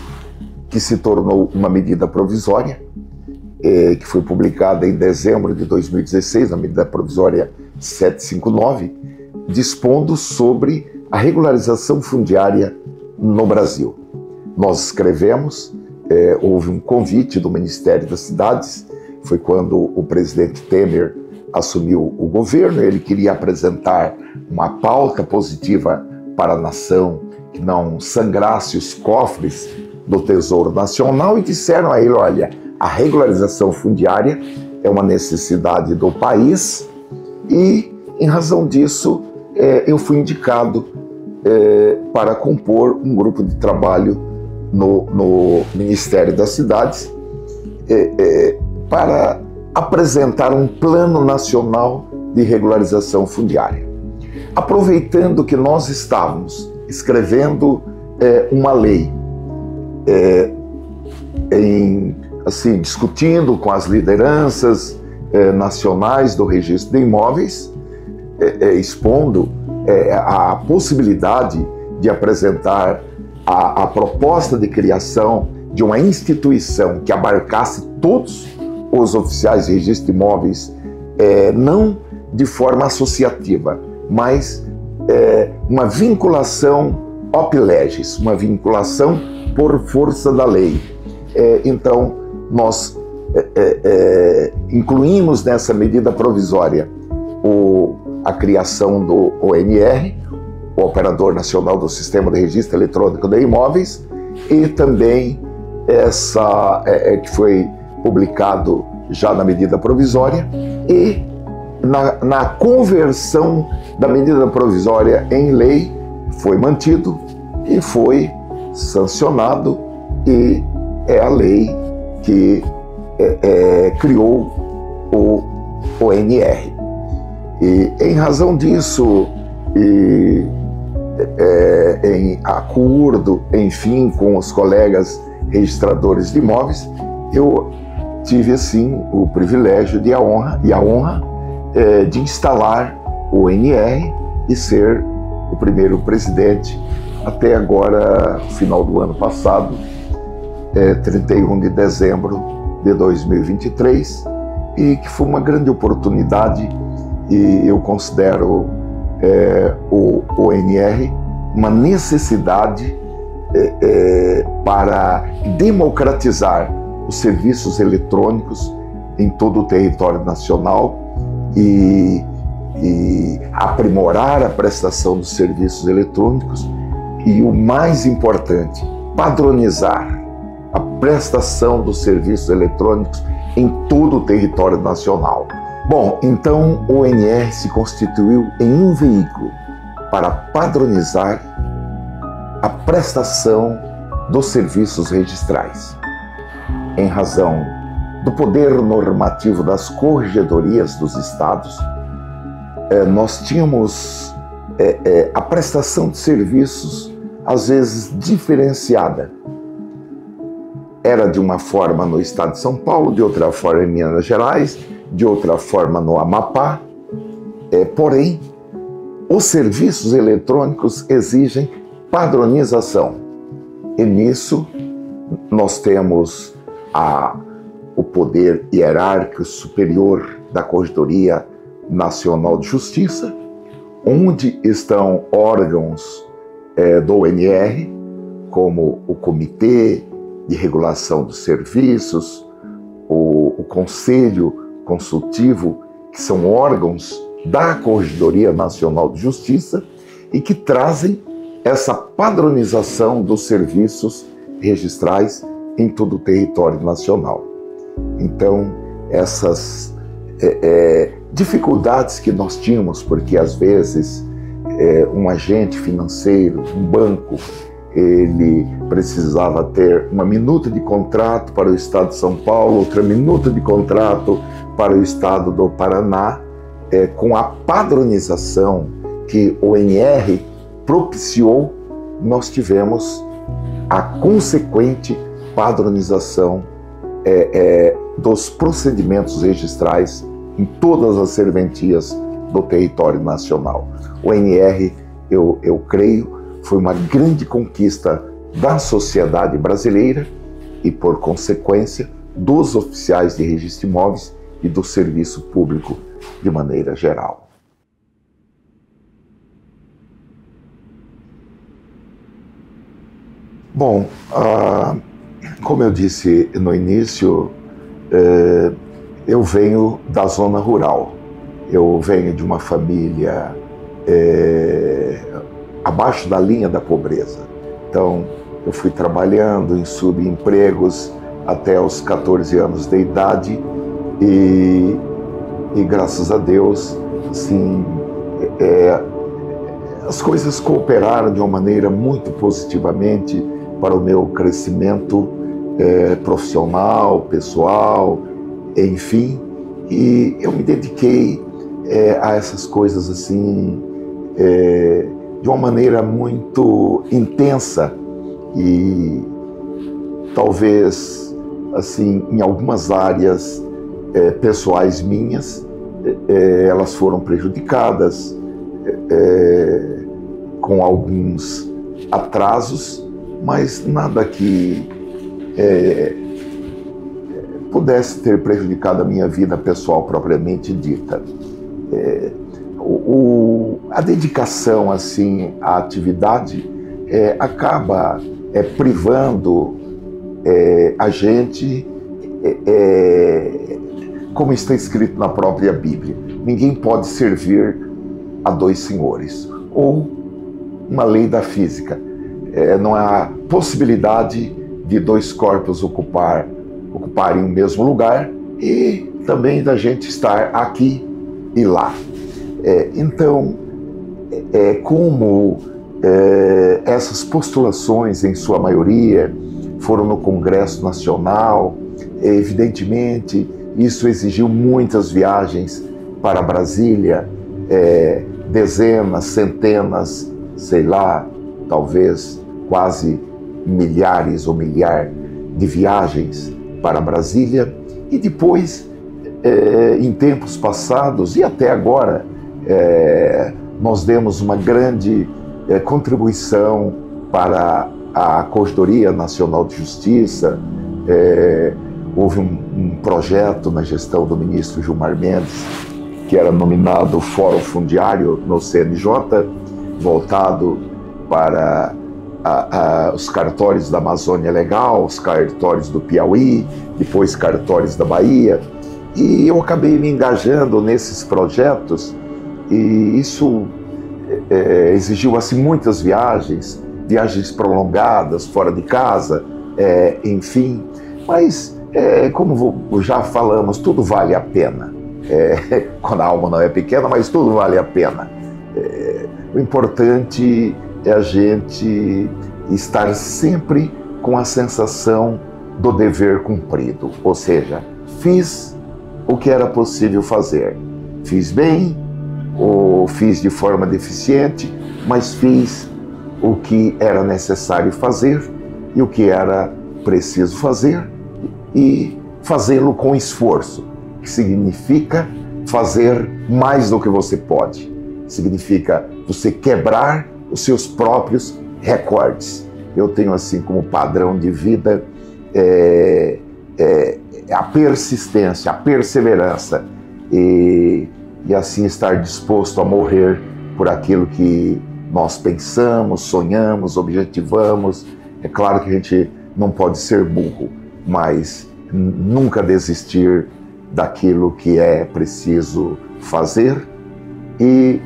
que se tornou uma medida provisória, que foi publicada em dezembro de 2016, na medida provisória 759, dispondo sobre a regularização fundiária no Brasil. Nós escrevemos, houve um convite do Ministério das Cidades, foi quando o presidente Temer assumiu o governo, ele queria apresentar uma pauta positiva para a nação, que não sangrasse os cofres do Tesouro Nacional, e disseram a ele: olha, a regularização fundiária é uma necessidade do país, e em razão disso eu fui indicado para compor um grupo de trabalho no Ministério das Cidades para apresentar um plano nacional de regularização fundiária. Aproveitando que nós estávamos escrevendo uma lei, discutindo com as lideranças nacionais do registro de imóveis, expondo a possibilidade de apresentar a proposta de criação de uma instituição que abarcasse todos os oficiais de registro de imóveis, não de forma associativa, mas uma vinculação op legis, uma vinculação por força da lei. Então, nós incluímos nessa medida provisória a criação do ONR, o Operador Nacional do Sistema de Registro Eletrônico de Imóveis, e também que foi publicado já na medida provisória, e na conversão da medida provisória em lei foi mantido, e foi sancionado e é a lei que criou o ONR. E em razão disso, em acordo, enfim, com os colegas registradores de imóveis, eu tive, assim, o privilégio e a honra de instalar o ONR e ser o primeiro presidente até agora, final do ano passado, 31 de dezembro de 2023, e que foi uma grande oportunidade, e eu considero o ONR uma necessidade para democratizar os serviços eletrônicos em todo o território nacional e aprimorar a prestação dos serviços eletrônicos e, o mais importante, padronizar a prestação dos serviços eletrônicos em todo o território nacional. Bom, então o ONR se constituiu em um veículo para padronizar a prestação dos serviços registrais. Em razão do poder normativo das corregedorias dos estados, nós tínhamos a prestação de serviços, às vezes, diferenciada. Era de uma forma no estado de São Paulo, de outra forma em Minas Gerais, de outra forma no Amapá. Porém, os serviços eletrônicos exigem padronização. E nisso nós temos o poder hierárquico superior da Corregedoria Nacional de Justiça, onde estão órgãos do ONR, como o Comitê de Regulação dos Serviços, o Conselho Consultivo, que são órgãos da Corregedoria Nacional de Justiça e que trazem essa padronização dos serviços registrais em todo o território nacional. Então, essas dificuldades que nós tínhamos, porque às vezes um agente financeiro, um banco, ele precisava ter uma minuta de contrato para o estado de São Paulo, outra minuta de contrato para o estado do Paraná, com a padronização que o ONR propiciou, nós tivemos a consequente padronização dos procedimentos registrais em todas as serventias do território nacional. O ONR, eu creio, foi uma grande conquista da sociedade brasileira e, por consequência, dos oficiais de registro de imóveis e do serviço público de maneira geral. Bom, como eu disse no início, eu venho da zona rural. Eu venho de uma família abaixo da linha da pobreza. Então, eu fui trabalhando em subempregos até os 14 anos de idade e graças a Deus, assim, as coisas cooperaram de uma maneira muito positivamente para o meu crescimento profissional, pessoal, enfim, e eu me dediquei a essas coisas assim de uma maneira muito intensa e talvez assim em algumas áreas pessoais minhas elas foram prejudicadas com alguns atrasos, mas nada que pudesse ter prejudicado a minha vida pessoal propriamente dita. A dedicação assim à atividade acaba privando a gente, como está escrito na própria Bíblia, ninguém pode servir a dois senhores, ou uma lei da física, não há possibilidade de dois corpos ocuparem o mesmo lugar e também da gente estar aqui e lá. Então, como Essas postulações, em sua maioria, foram no Congresso Nacional. Evidentemente, isso exigiu muitas viagens para Brasília, dezenas, centenas, sei lá, talvez quase milhares ou milhar de viagens para Brasília. E depois, em tempos passados e até agora, nós demos uma grande contribuição para a Corregedoria Nacional de Justiça. Houve um projeto na gestão do ministro Gilmar Mendes, que era nominado Fórum Fundiário no CNJ, voltado para os cartórios da Amazônia Legal, os cartórios do Piauí, depois cartórios da Bahia. E eu acabei me engajando nesses projetos, e isso exigiu assim muitas viagens prolongadas, fora de casa, enfim. Mas, como já falamos, tudo vale a pena. Quando a alma não é pequena, mas tudo vale a pena. O importante é a gente estar sempre com a sensação do dever cumprido. Ou seja, fiz o que era possível fazer. Fiz bem ou fiz de forma deficiente, mas fiz o que era necessário fazer e o que era preciso fazer, e fazê-lo com esforço, que significa fazer mais do que você pode. Significa você quebrar os seus próprios recordes. Eu tenho assim como padrão de vida a persistência, a perseverança, e assim estar disposto a morrer por aquilo que nós pensamos, sonhamos, objetivamos. É claro que a gente não pode ser burro, mas nunca desistir daquilo que é preciso fazer, e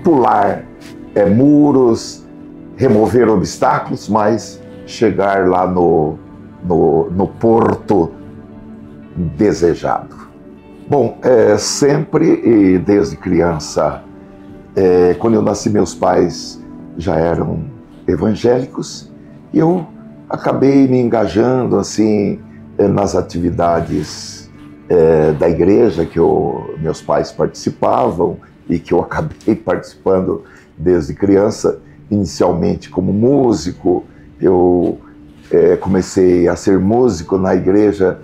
pular muros, remover obstáculos, mas chegar lá no porto desejado. Bom, sempre e desde criança, quando eu nasci, meus pais já eram evangélicos, e eu acabei me engajando assim nas atividades da igreja que meus pais participavam e que eu acabei participando desde criança. Inicialmente como músico, eu comecei a ser músico na igreja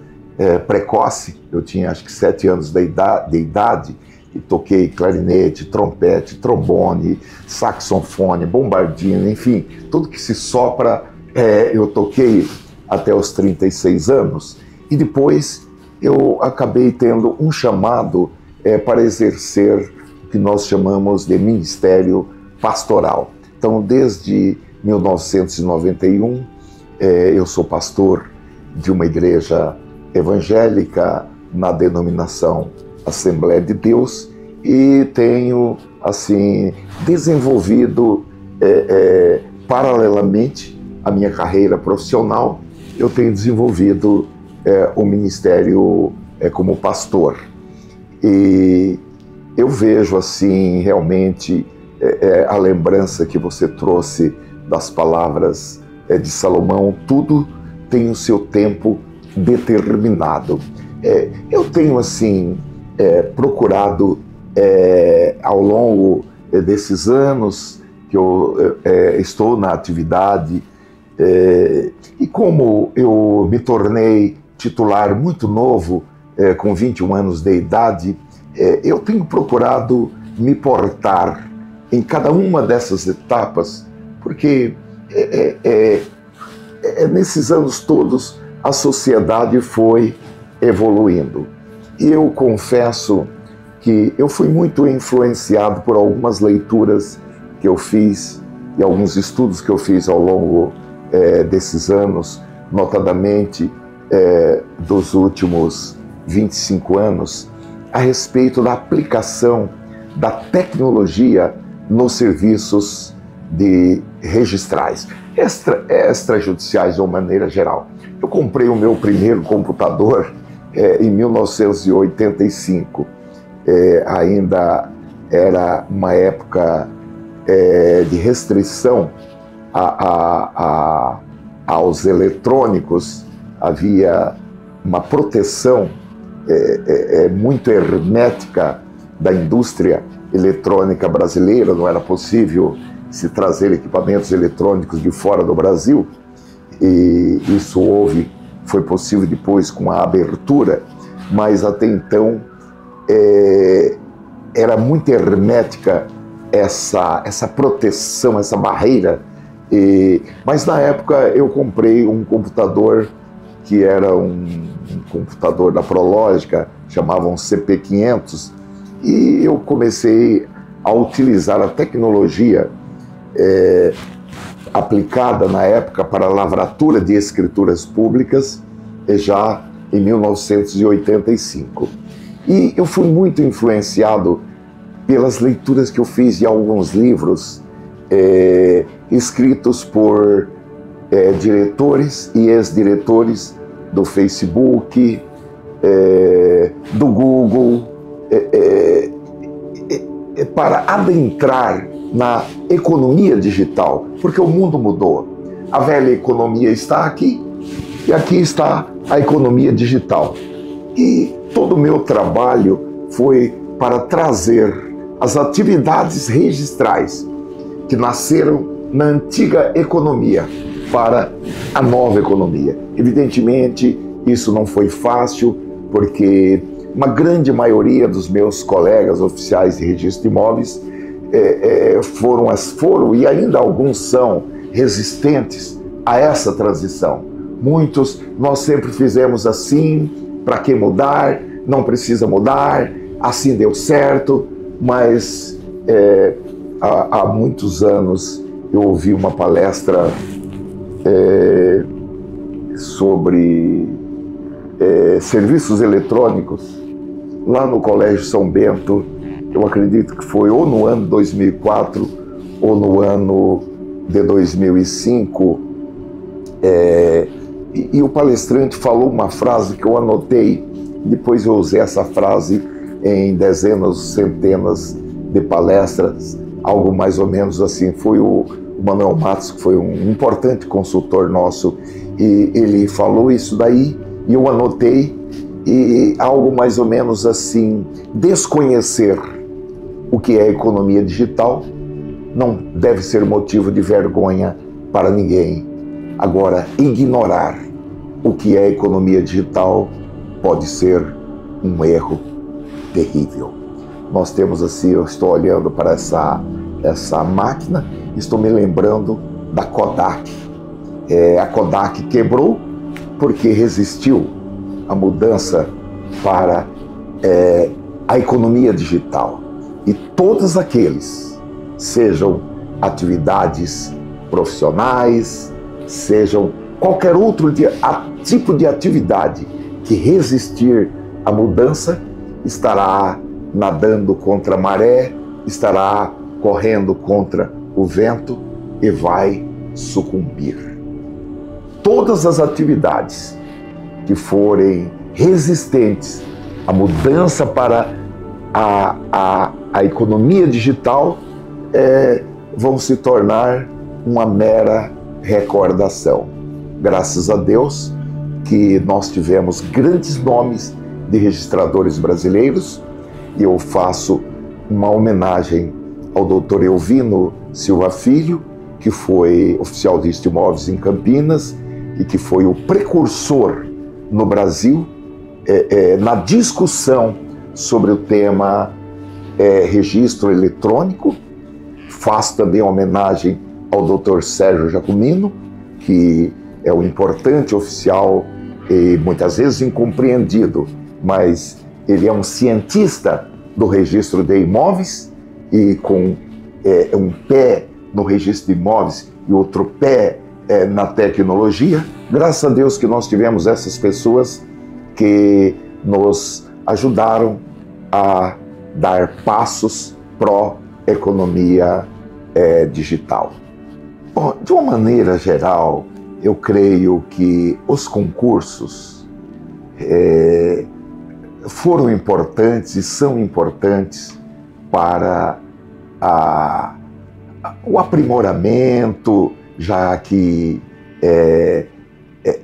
precoce. Eu tinha acho que 7 anos de idade, e toquei clarinete, trompete, trombone, saxofone, bombardino, enfim, tudo que se sopra eu toquei até os 36 anos. E depois eu acabei tendo um chamado para exercer o que nós chamamos de ministério pastoral. Então, desde 1991, eu sou pastor de uma igreja evangélica na denominação Assembleia de Deus, e tenho assim desenvolvido paralelamente à minha carreira profissional, eu tenho desenvolvido o ministério como pastor. E eu vejo assim realmente a lembrança que você trouxe das palavras de Salomão: tudo tem o seu tempo determinado. Eu tenho assim procurado ao longo desses anos que eu estou na atividade, e como eu me tornei titular muito novo, com 21 anos de idade, eu tenho procurado me portar em cada uma dessas etapas, porque nesses anos todos a sociedade foi evoluindo. E eu confesso que eu fui muito influenciado por algumas leituras que eu fiz e alguns estudos que eu fiz ao longo desses anos, notadamente dos últimos 25 anos, a respeito da aplicação da tecnologia nos serviços registrais, extrajudiciais de uma maneira geral. Eu comprei o meu primeiro computador em 1985. Ainda era uma época de restrição aos eletrônicos, havia uma proteção muito hermética da indústria eletrônica brasileira, não era possível se trazer equipamentos eletrônicos de fora do Brasil, e isso foi possível depois com a abertura, mas até então era muito hermética essa proteção, essa barreira. Mas na época eu comprei um computador que era um computador da Prológica, chamavam CP500, e eu comecei a utilizar a tecnologia aplicada na época para a lavratura de escrituras públicas, já em 1985. E eu fui muito influenciado pelas leituras que eu fiz de alguns livros escritos por diretores e ex-diretores do Facebook, do Google, para adentrar na economia digital, porque o mundo mudou. A velha economia está aqui e aqui está a economia digital. E todo o meu trabalho foi para trazer as atividades registrais que nasceram na antiga economia para a nova economia. Evidentemente, isso não foi fácil, porque uma grande maioria dos meus colegas oficiais de registro de imóveis foram e ainda alguns são resistentes a essa transição. Muitos, nós sempre fizemos assim, para que mudar? Não precisa mudar, assim deu certo, mas há muitos anos eu ouvi uma palestra sobre serviços eletrônicos lá no Colégio São Bento. Eu acredito que foi ou no ano 2004 ou no ano de 2005, e o palestrante falou uma frase que eu anotei, depois eu usei essa frase em dezenas, centenas de palestras, algo mais ou menos assim. Foi o Manuel Matos, que foi um importante consultor nosso, e ele falou isso daí, e eu anotei, e algo mais ou menos assim: desconhecer o que é economia digital não deve ser motivo de vergonha para ninguém. Agora, ignorar o que é economia digital pode ser um erro terrível. Nós temos assim, eu estou olhando para essa máquina, estou me lembrando da Kodak. A Kodak quebrou porque resistiu à mudança para a economia digital. E todos aqueles, sejam atividades profissionais, sejam qualquer outro tipo de atividade que resistir à mudança, estará nadando contra a maré, estará correndo contra o vento e vai sucumbir. Todas as atividades que forem resistentes à mudança para a economia digital vão se tornar uma mera recordação. Graças a Deus que nós tivemos grandes nomes de registradores brasileiros, e eu faço uma homenagem ao Dr. Elvino Silva Filho, que foi oficial de registro de imóveis em Campinas e que foi o precursor no Brasil na discussão sobre o tema registro eletrônico. Faço também uma homenagem ao Dr. Sérgio Jacomino, que é um importante oficial e muitas vezes incompreendido, mas ele é um cientista do registro de imóveis, e com um pé no registro de imóveis e outro pé na tecnologia. Graças a Deus que nós tivemos essas pessoas que nos ajudaram a dar passos pró-economia digital. Bom, de uma maneira geral, eu creio que os concursos foram importantes e são importantes para o aprimoramento, já que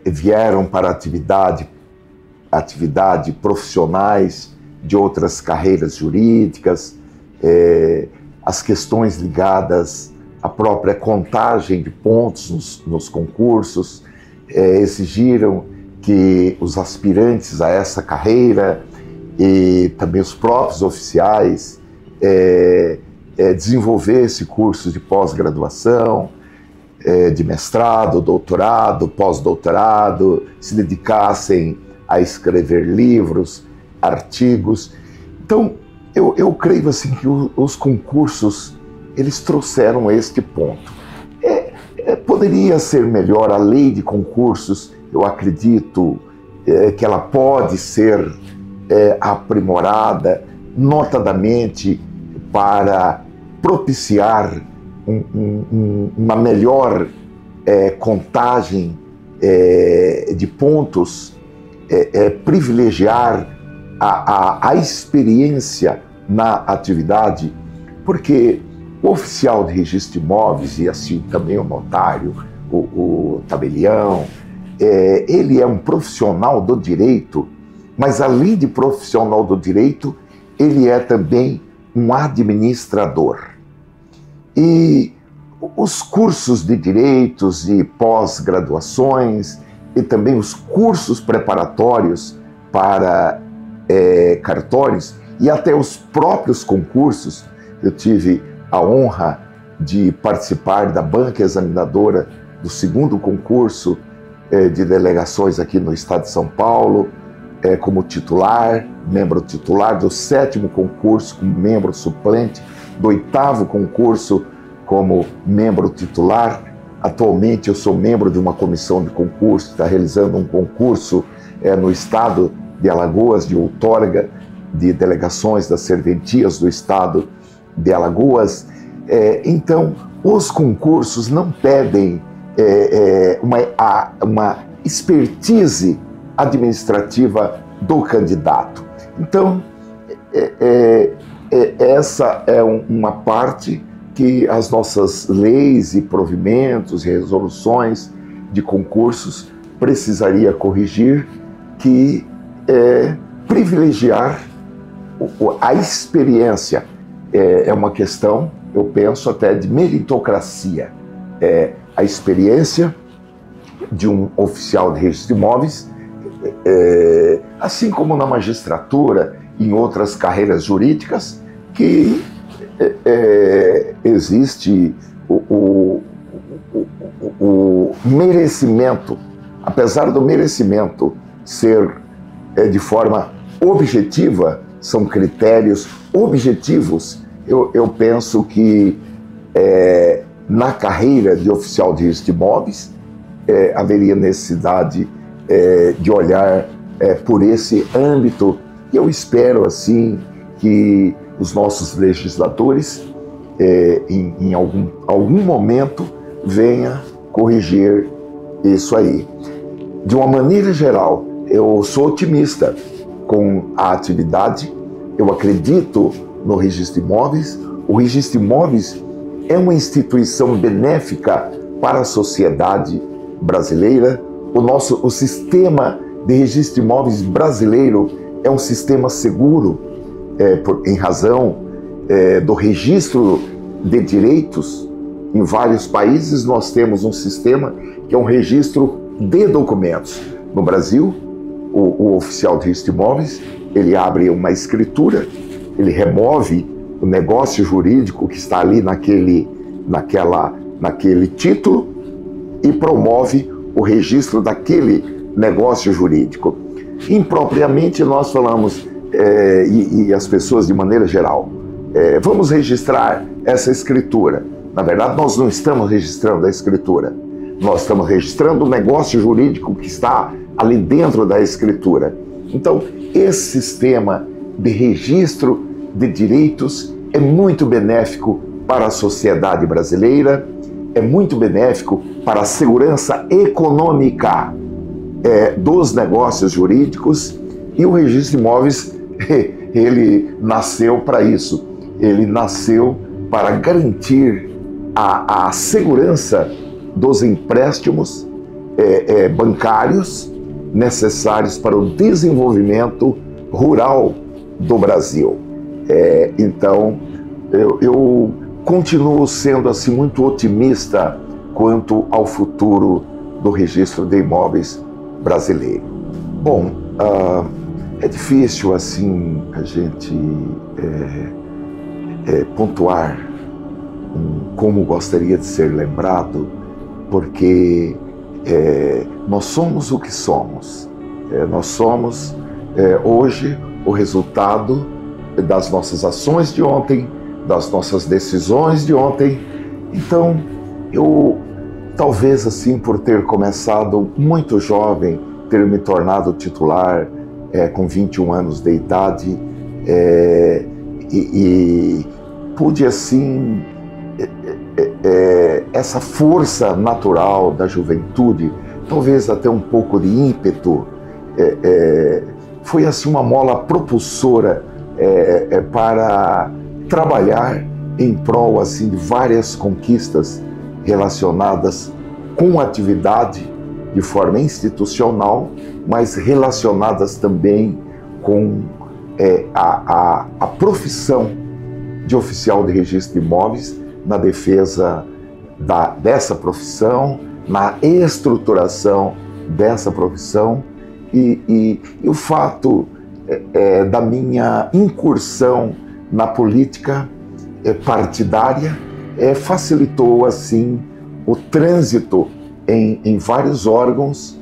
vieram para atividade profissionais de outras carreiras jurídicas, as questões ligadas à própria contagem de pontos nos concursos, exigiram que os aspirantes a essa carreira e também os próprios oficiais desenvolvessem cursos de pós-graduação, de mestrado, doutorado, pós-doutorado, se dedicassem a escrever livros, artigos. Então, eu creio assim que os concursos, eles trouxeram este ponto. Poderia ser melhor a lei de concursos, eu acredito que ela pode ser aprimorada, notadamente para propiciar uma melhor contagem de pontos, privilegiar a experiência na atividade, porque o oficial de registro de imóveis, e assim também o notário, o tabelião, ele é um profissional do direito, mas além de profissional do direito, ele é também um administrador. E os cursos de direitos e pós-graduações e também os cursos preparatórios para cartórios e até os próprios concursos. Eu tive a honra de participar da banca examinadora do 2º concurso de delegações aqui no estado de São Paulo, como titular, membro titular, do 7º concurso como membro suplente, do 8º concurso como membro titular. Atualmente eu sou membro de uma comissão de concurso, está realizando um concurso no estado de Alagoas, de outorga de delegações das serventias do estado de Alagoas. Então, os concursos não pedem uma expertise administrativa do candidato. Então, essa é uma parte que as nossas leis e provimentos e resoluções de concursos precisaria corrigir, que privilegiar a experiência. É uma questão, eu penso, até de meritocracia. A experiência de um oficial de registro de imóveis, assim como na magistratura e em outras carreiras jurídicas, que existe o merecimento, apesar do merecimento ser de forma objetiva, são critérios objetivos. Eu penso que na carreira de oficial de registro de imóveis haveria necessidade de olhar por esse âmbito, e eu espero assim que os nossos legisladores em algum momento venha corrigir isso aí. De uma maneira geral, eu sou otimista com a atividade, eu acredito no registro de imóveis. O registro de imóveis é uma instituição benéfica para a sociedade brasileira. O sistema de registro de imóveis brasileiro é um sistema seguro, em razão do registro de direitos. Em vários países nós temos um sistema que é um registro de documentos. No Brasil, o oficial de registro de imóveis, ele abre uma escritura, ele remove o negócio jurídico que está ali naquele título e promove o registro daquele negócio jurídico. Impropriamente nós falamos, e as pessoas de maneira geral, vamos registrar essa escritura. Na verdade, nós não estamos registrando a escritura, nós estamos registrando o negócio jurídico que está ali dentro da escritura. Então, esse sistema de registro de direitos é muito benéfico para a sociedade brasileira, é muito benéfico para a segurança econômica dos negócios jurídicos, e o registro de imóveis, ele nasceu para isso. Ele nasceu para garantir a segurança dos empréstimos bancários necessários para o desenvolvimento rural do Brasil. Então, eu continuo sendo assim muito otimista quanto ao futuro do registro de imóveis brasileiro. Bom, é difícil assim a gente pontuar como gostaria de ser lembrado, porque nós somos o que somos. Nós somos hoje o resultado das nossas ações de ontem, das nossas decisões de ontem. Então, eu talvez assim, por ter começado muito jovem, ter me tornado titular com 21 anos de idade, e pude assim, essa força natural da juventude, talvez até um pouco de ímpeto, foi assim uma mola propulsora para trabalhar em prol assim de várias conquistas relacionadas com atividade de forma institucional, mas relacionadas também com a profissão de oficial de registro de imóveis, na defesa dessa profissão, na estruturação dessa profissão, e o fato da minha incursão na política partidária facilitou assim o trânsito em vários órgãos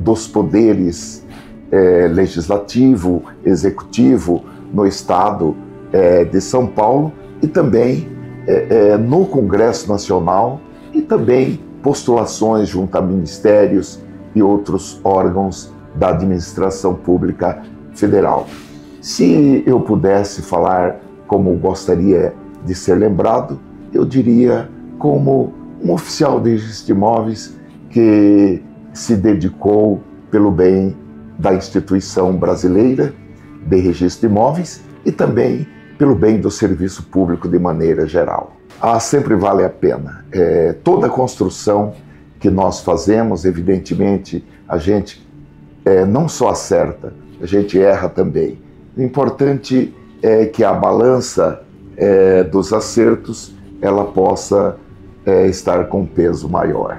dos poderes legislativo, executivo no estado de São Paulo, e também no Congresso Nacional, e também postulações junto a ministérios e outros órgãos da administração pública federal. Se eu pudesse falar como gostaria de ser lembrado, eu diria como um oficial de registro de imóveis que se dedicou pelo bem da instituição brasileira de registro de imóveis e também pelo bem do serviço público de maneira geral. Sempre vale a pena. Toda construção que nós fazemos, evidentemente, a gente não só acerta, a gente erra também. O importante é que a balança dos acertos ela possa estar com peso maior.